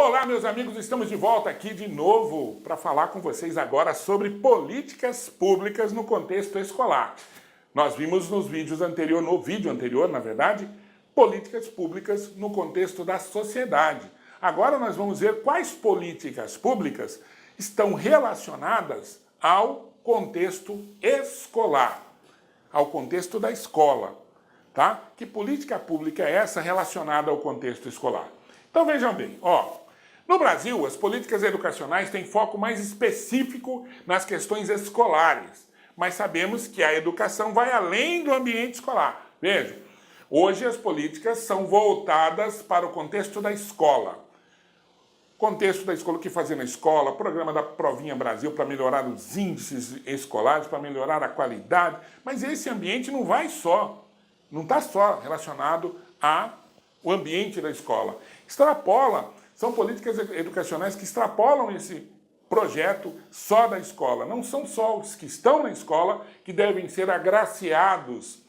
Olá, meus amigos, estamos de volta aqui de novo para falar com vocês agora sobre políticas públicas no contexto escolar. Nós vimos no vídeo anterior, na verdade, políticas públicas no contexto da sociedade. Agora nós vamos ver quais políticas públicas estão relacionadas ao contexto escolar, ao contexto da escola, tá? Que política pública é essa relacionada ao contexto escolar? Então vejam bem, no Brasil, as políticas educacionais têm foco mais específico nas questões escolares, mas sabemos que a educação vai além do ambiente escolar. Vejam, hoje as políticas são voltadas para o contexto da escola. Contexto da escola, o que fazer na escola, programa da Provinha Brasil para melhorar os índices escolares, para melhorar a qualidade, mas esse ambiente não está só relacionado ao ambiente da escola. São políticas educacionais que extrapolam esse projeto só da escola. Não são só os que estão na escola que devem ser agraciados,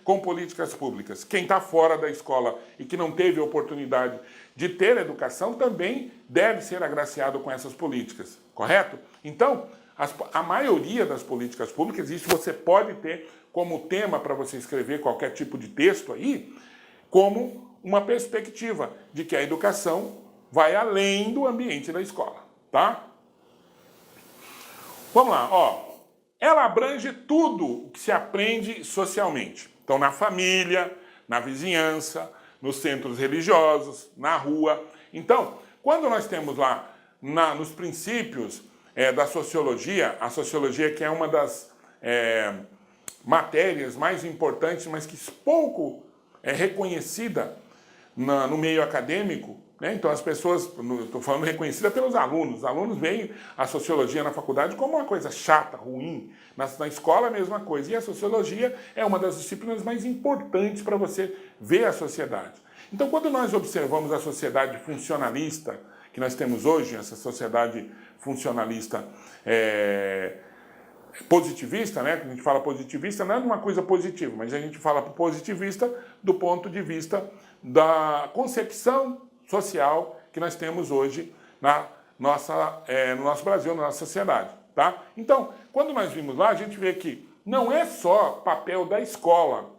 com políticas públicas. Quem está fora da escola e que não teve oportunidade de ter educação também deve ser agraciado com essas políticas, correto? Então, a maioria das políticas públicas, isso você pode ter como tema para você escrever qualquer tipo de texto aí, como uma perspectiva de que a educação vai além do ambiente da escola, tá? Vamos lá, Ela abrange tudo o que se aprende socialmente. Então, na família, na vizinhança, nos centros religiosos, na rua. Então, quando nós temos lá nos princípios da sociologia, a sociologia que é uma das matérias mais importantes, mas que pouco é reconhecida no meio acadêmico, Então as pessoas, estou falando reconhecida pelos alunos, os alunos veem a sociologia na faculdade como uma coisa chata, ruim, na escola a mesma coisa, e a sociologia é uma das disciplinas mais importantes para você ver a sociedade. Então quando nós observamos a sociedade funcionalista que nós temos hoje, essa sociedade funcionalista positivista, Quando a gente fala positivista, não é uma coisa positiva, mas a gente fala positivista do ponto de vista da concepção social que nós temos hoje no nosso Brasil, na nossa sociedade, tá? Então, quando nós vimos lá, a gente vê que não é só papel da escola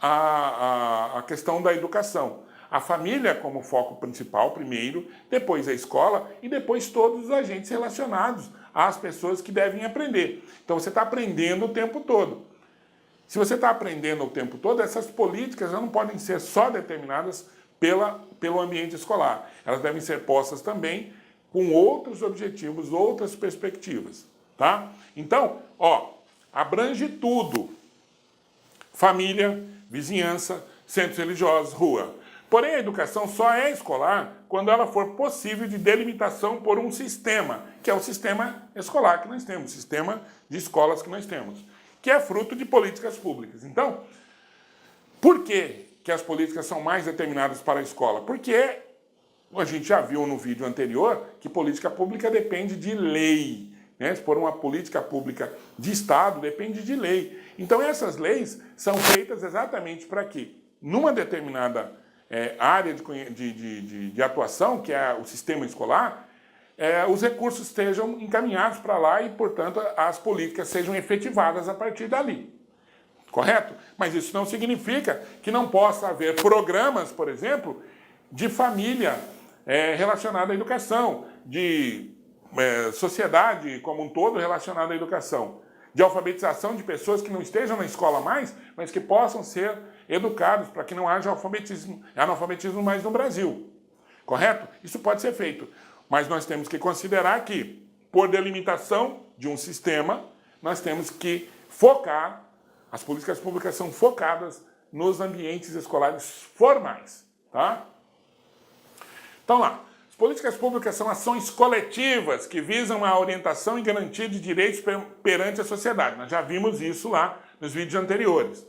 a questão da educação. A família como foco principal primeiro, depois a escola e depois todos os agentes relacionados às pessoas que devem aprender. Então você está aprendendo o tempo todo. Se você está aprendendo o tempo todo, essas políticas não podem ser só determinadas pelo ambiente escolar. Elas devem ser postas também com outros objetivos, outras perspectivas, tá? Então, abrange tudo. Família, vizinhança, centros religiosos, rua. Porém, a educação só é escolar quando ela for possível de delimitação por um sistema, que é o sistema escolar que nós temos, o sistema de escolas que nós temos, que é fruto de políticas públicas. Então, por que as políticas são mais determinadas para a escola? Porque a gente já viu no vídeo anterior que política pública depende de lei. Se for uma política pública de Estado, depende de lei. Então essas leis são feitas exatamente para que, numa determinada área de atuação, que é o sistema escolar, os recursos estejam encaminhados para lá e, portanto, as políticas sejam efetivadas a partir dali. Correto? Mas isso não significa que não possa haver programas, por exemplo, de família relacionada à educação, de sociedade como um todo relacionada à educação, de alfabetização de pessoas que não estejam na escola mais, mas que possam ser educados para que não haja analfabetismo mais no Brasil. Correto? Isso pode ser feito. Mas nós temos que considerar que, por delimitação de um sistema, nós temos que focar. As políticas públicas são focadas nos ambientes escolares formais, tá? Então lá, as políticas públicas são ações coletivas que visam a orientação e garantia de direitos perante a sociedade. Nós já vimos isso lá nos vídeos anteriores,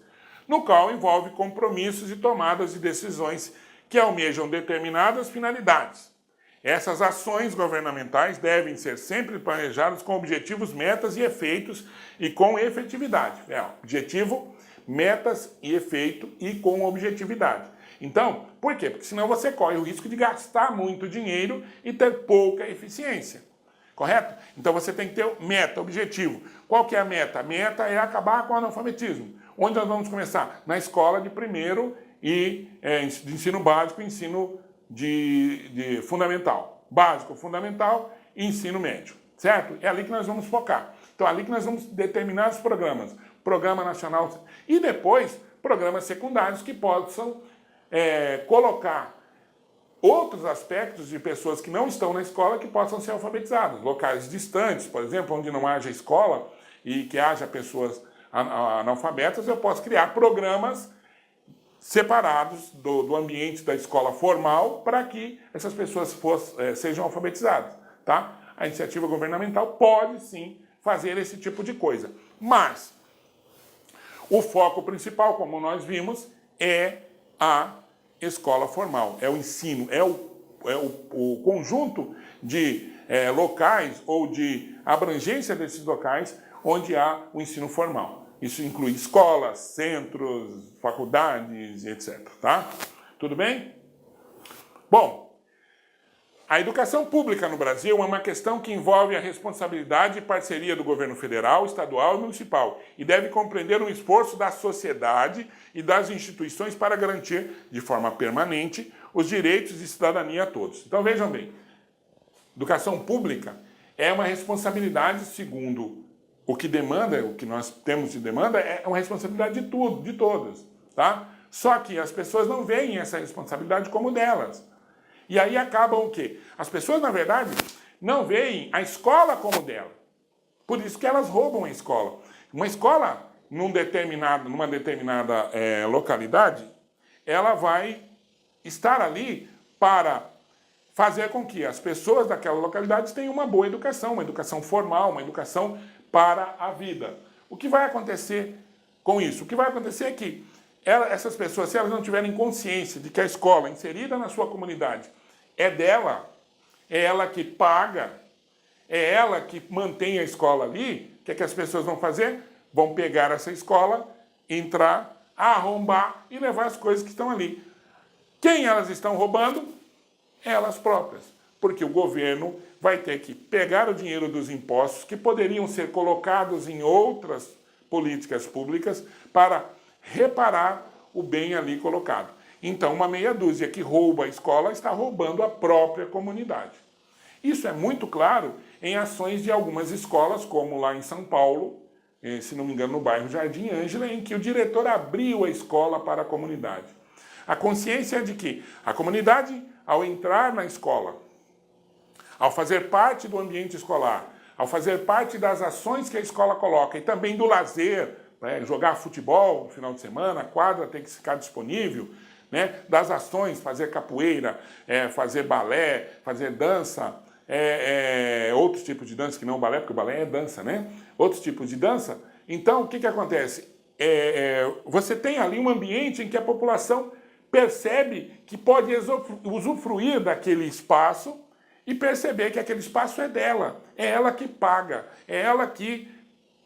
no qual envolve compromissos e tomadas de decisões que almejam determinadas finalidades. Essas ações governamentais devem ser sempre planejadas com objetivos, metas e efeitos e com efetividade. Objetivo, metas e efeito e com objetividade. Então, por quê? Porque senão você corre o risco de gastar muito dinheiro e ter pouca eficiência. Correto? Então você tem que ter meta, objetivo. Qual que é a meta? A meta é acabar com o analfabetismo. Onde nós vamos começar? Na escola de primeiro de ensino básico e ensino de fundamental. Básico, fundamental e ensino médio. Certo? É ali que nós vamos focar. Então é ali que nós vamos determinar os programas. Programa nacional e depois programas secundários que possam colocar outros aspectos de pessoas que não estão na escola que possam ser alfabetizadas. Locais distantes, por exemplo, onde não haja escola e que haja pessoas analfabetas, eu posso criar programas separados do ambiente da escola formal para que essas pessoas sejam alfabetizadas. Tá? A iniciativa governamental pode sim fazer esse tipo de coisa. Mas o foco principal, como nós vimos, é a escola formal, é o ensino, é o conjunto de locais ou de abrangência desses locais onde há o ensino formal. Isso inclui escolas, centros, faculdades, etc. Tá? Tudo bem? Bom, a educação pública no Brasil é uma questão que envolve a responsabilidade e parceria do governo federal, estadual e municipal e deve compreender um esforço da sociedade e das instituições para garantir, de forma permanente, os direitos de cidadania a todos. Então vejam bem, educação pública é uma responsabilidade, segundo o que demanda, o que nós temos de demanda, é uma responsabilidade de tudo, de todas. Tá? Só que as pessoas não veem essa responsabilidade como delas. E aí acabam o quê? As pessoas, na verdade, não veem a escola como dela. Por isso que elas roubam a escola. Uma escola, numa determinada localidade, ela vai estar ali para fazer com que as pessoas daquela localidade tenham uma boa educação, uma educação formal, uma educação para a vida. O que vai acontecer com isso? O que vai acontecer é que essas pessoas, se elas não tiverem consciência de que a escola inserida na sua comunidade é dela, é ela que paga, é ela que mantém a escola ali, o que é que as pessoas vão fazer? Vão pegar essa escola, entrar, arrombar e levar as coisas que estão ali. Quem elas estão roubando? Elas próprias. Porque o governo vai ter que pegar o dinheiro dos impostos que poderiam ser colocados em outras políticas públicas para reparar o bem ali colocado. Então, uma meia dúzia que rouba a escola está roubando a própria comunidade. Isso é muito claro em ações de algumas escolas, como lá em São Paulo, se não me engano, no bairro Jardim Ângela, em que o diretor abriu a escola para a comunidade. A consciência é de que a comunidade, ao entrar na escola, ao fazer parte do ambiente escolar, ao fazer parte das ações que a escola coloca e também do lazer, jogar futebol no final de semana, a quadra tem que ficar disponível, das ações, fazer capoeira, fazer balé, fazer dança, outros tipos de dança que não balé, porque o balé é dança, outros tipos de dança. Então, o que acontece? Você tem ali um ambiente em que a população percebe que pode usufruir daquele espaço e perceber que aquele espaço é dela, é ela que paga, é ela que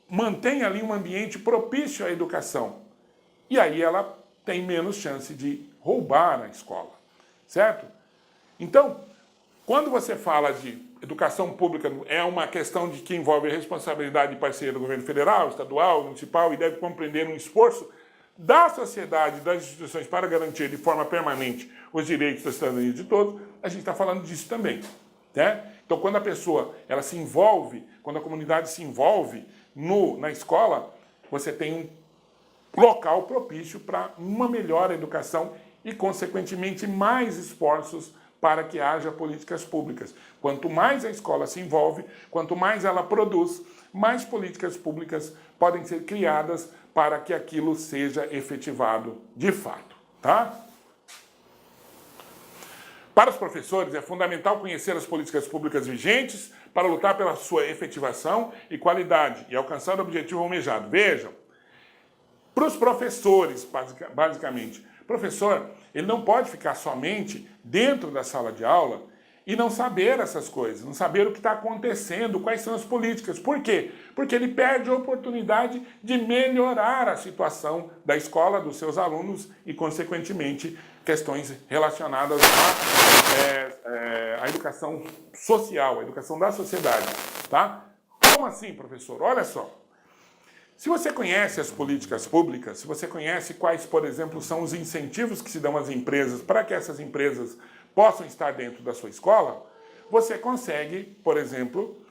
mantém ali um ambiente propício à educação. E aí ela tem menos chance de roubar a escola, certo? Então, quando você fala de educação pública, é uma questão de que envolve a responsabilidade de parceria do governo federal, estadual, municipal e deve compreender um esforço da sociedade, das instituições para garantir de forma permanente os direitos da cidadania de todos, a gente está falando disso também. Então, quando a pessoa ela se envolve, quando a comunidade se envolve na escola, você tem um local propício para uma melhor educação e, consequentemente, mais esforços para que haja políticas públicas. Quanto mais a escola se envolve, quanto mais ela produz, mais políticas públicas podem ser criadas para que aquilo seja efetivado de fato. Tá? Para os professores, é fundamental conhecer as políticas públicas vigentes para lutar pela sua efetivação e qualidade e alcançar o objetivo almejado. Vejam, para os professores, basicamente, o professor ele não pode ficar somente dentro da sala de aula e não saber essas coisas, não saber o que está acontecendo, quais são as políticas. Por quê? Porque ele perde a oportunidade de melhorar a situação da escola, dos seus alunos e, consequentemente, questões relacionadas à educação social, à educação da sociedade. Tá? Como assim, professor? Olha só. Se você conhece as políticas públicas, se você conhece quais, por exemplo, são os incentivos que se dão às empresas para que essas empresas possam estar dentro da sua escola, você consegue, por exemplo,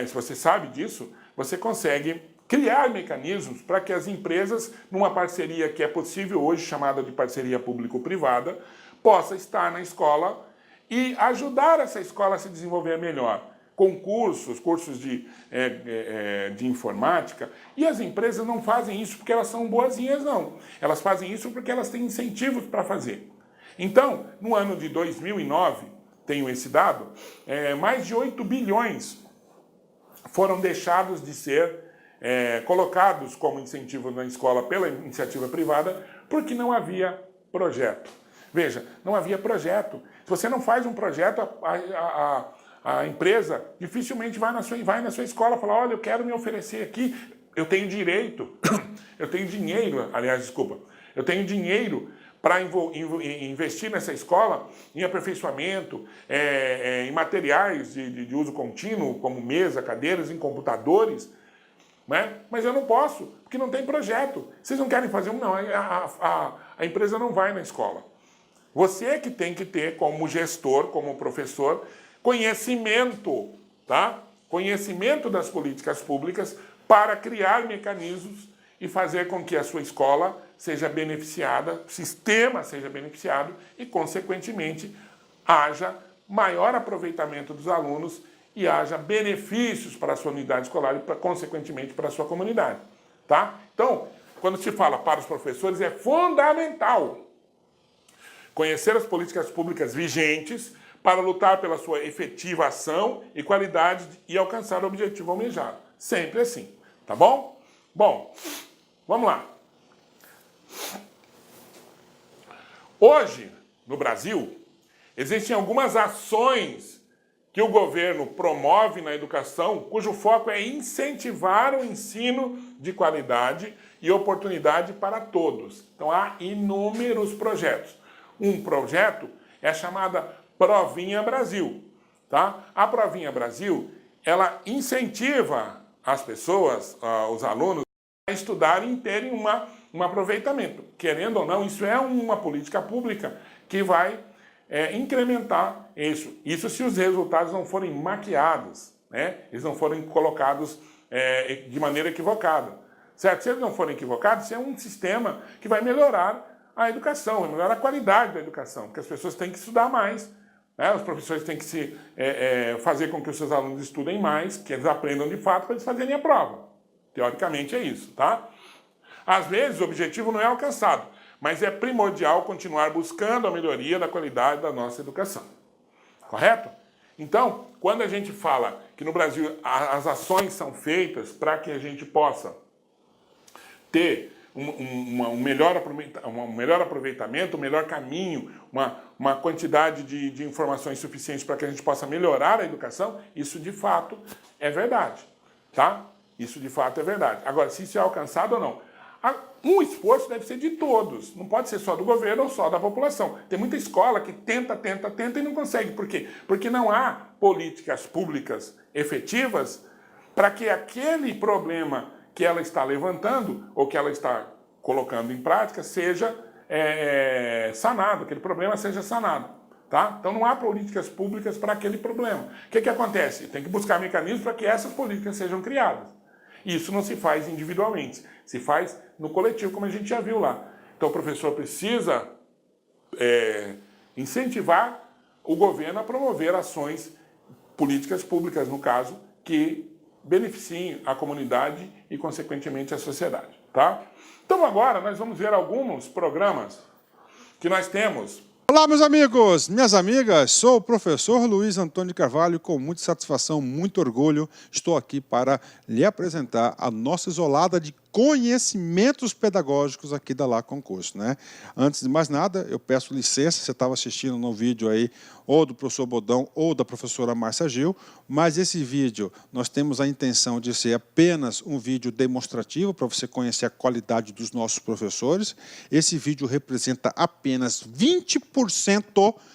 se você sabe disso, você consegue criar mecanismos para que as empresas, numa parceria que é possível hoje, chamada de parceria público-privada, possa estar na escola e ajudar essa escola a se desenvolver melhor. Cursos de informática, e as empresas não fazem isso porque elas são boazinhas, não. Elas fazem isso porque elas têm incentivos para fazer. Então, no ano de 2009, tenho esse dado, mais de 8 bilhões foram deixados de ser colocados como incentivo na escola pela iniciativa privada, porque não havia projeto. Veja, não havia projeto. Se você não faz um projeto, a empresa dificilmente vai na sua escola e fala, olha, eu quero me oferecer aqui, eu tenho direito, eu tenho dinheiro, aliás, desculpa, eu tenho dinheiro para investir nessa escola em aperfeiçoamento, em materiais de uso contínuo, como mesa, cadeiras, em computadores, né? Mas eu não posso, porque não tem projeto. Vocês não querem fazer não, a empresa não vai na escola. Você é que tem que ter, como gestor, como professor, conhecimento, tá? Conhecimento das políticas públicas para criar mecanismos e fazer com que a sua escola seja beneficiada, o sistema seja beneficiado e, consequentemente, haja maior aproveitamento dos alunos e haja benefícios para a sua unidade escolar e, consequentemente, para a sua comunidade, tá? Então, quando se fala para os professores, é fundamental conhecer as políticas públicas vigentes para lutar pela sua efetiva ação e qualidade e alcançar o objetivo almejado. Sempre assim, tá bom? Bom, vamos lá. Hoje, no Brasil, existem algumas ações que o governo promove na educação, cujo foco é incentivar o ensino de qualidade e oportunidade para todos. Então, há inúmeros projetos. Um projeto é a chamada Provinha Brasil, tá? A Provinha Brasil, ela incentiva as pessoas, os alunos, a estudarem e terem um aproveitamento. Querendo ou não, isso é uma política pública que vai incrementar isso. Isso se os resultados não forem maquiados, né? Eles não forem colocados de maneira equivocada, certo? Se eles não forem equivocados, isso é um sistema que vai melhorar a educação, vai melhorar a qualidade da educação, porque as pessoas têm que estudar mais. Os professores têm que fazer com que os seus alunos estudem mais, que eles aprendam de fato para eles fazerem a prova. Teoricamente é isso, tá? Às vezes o objetivo não é alcançado, mas é primordial continuar buscando a melhoria da qualidade da nossa educação. Correto? Então, quando a gente fala que no Brasil as ações são feitas para que a gente possa ter um melhor aproveitamento, um melhor caminho, uma quantidade de informações suficientes para que a gente possa melhorar a educação, isso de fato é verdade, tá? Isso de fato é verdade. Agora, se isso é alcançado ou não, um esforço deve ser de todos, não pode ser só do governo ou só da população. Tem muita escola que tenta e não consegue. Por quê? Porque não há políticas públicas efetivas para que aquele problema que ela está levantando ou que ela está colocando em prática seja sanado, aquele problema seja sanado. Tá? Então não há políticas públicas para aquele problema. O que acontece? Tem que buscar mecanismos para que essas políticas sejam criadas. Isso não se faz individualmente, se faz no coletivo, como a gente já viu lá. Então o professor precisa incentivar o governo a promover ações, políticas públicas, no caso, que beneficiem a comunidade e, consequentemente, a sociedade. Tá? Então agora nós vamos ver alguns programas que nós temos. Olá, meus amigos, minhas amigas, sou o professor Luiz Antônio Carvalho e com muita satisfação, muito orgulho, estou aqui para lhe apresentar a nossa isolada de conhecimentos pedagógicos aqui da Lá Concurso, né? Antes de mais nada, eu peço licença, você estava assistindo no vídeo aí, ou do professor Bodão, ou da professora Márcia Gil, mas esse vídeo, nós temos a intenção de ser apenas um vídeo demonstrativo, para você conhecer a qualidade dos nossos professores. Esse vídeo representa apenas 20%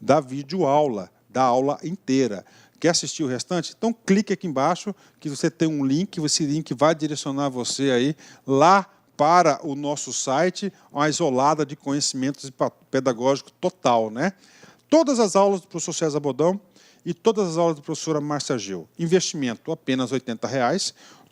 da videoaula, da aula inteira. Quer assistir o restante? Então clique aqui embaixo que você tem um link, esse link vai direcionar você aí lá para o nosso site, uma isolada de conhecimentos pedagógicos total, né? Todas as aulas do professor César Bodão e todas as aulas da professora Márcia Gil. Investimento apenas R$ 80,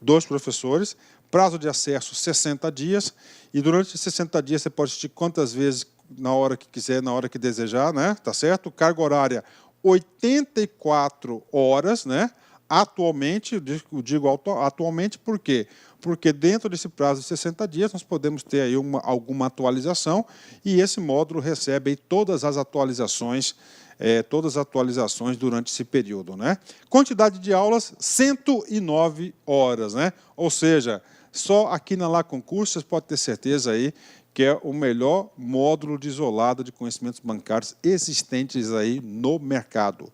2 professores, prazo de acesso 60 dias, e durante 60 dias você pode assistir quantas vezes na hora que quiser, na hora que desejar, né? Tá certo? Carga horária 84 horas, né? Atualmente, eu digo atualmente por quê? Porque dentro desse prazo de 60 dias nós podemos ter aí alguma atualização, e esse módulo recebe aí todas as atualizações durante esse período, né? Quantidade de aulas, 109 horas, né? Ou seja, só aqui na Lá Concurso vocês podem ter certeza aí que é o melhor módulo de isolada de conhecimentos bancários existentes aí no mercado.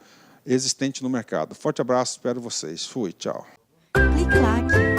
Forte abraço, espero vocês. Fui, tchau. Clique lá aqui.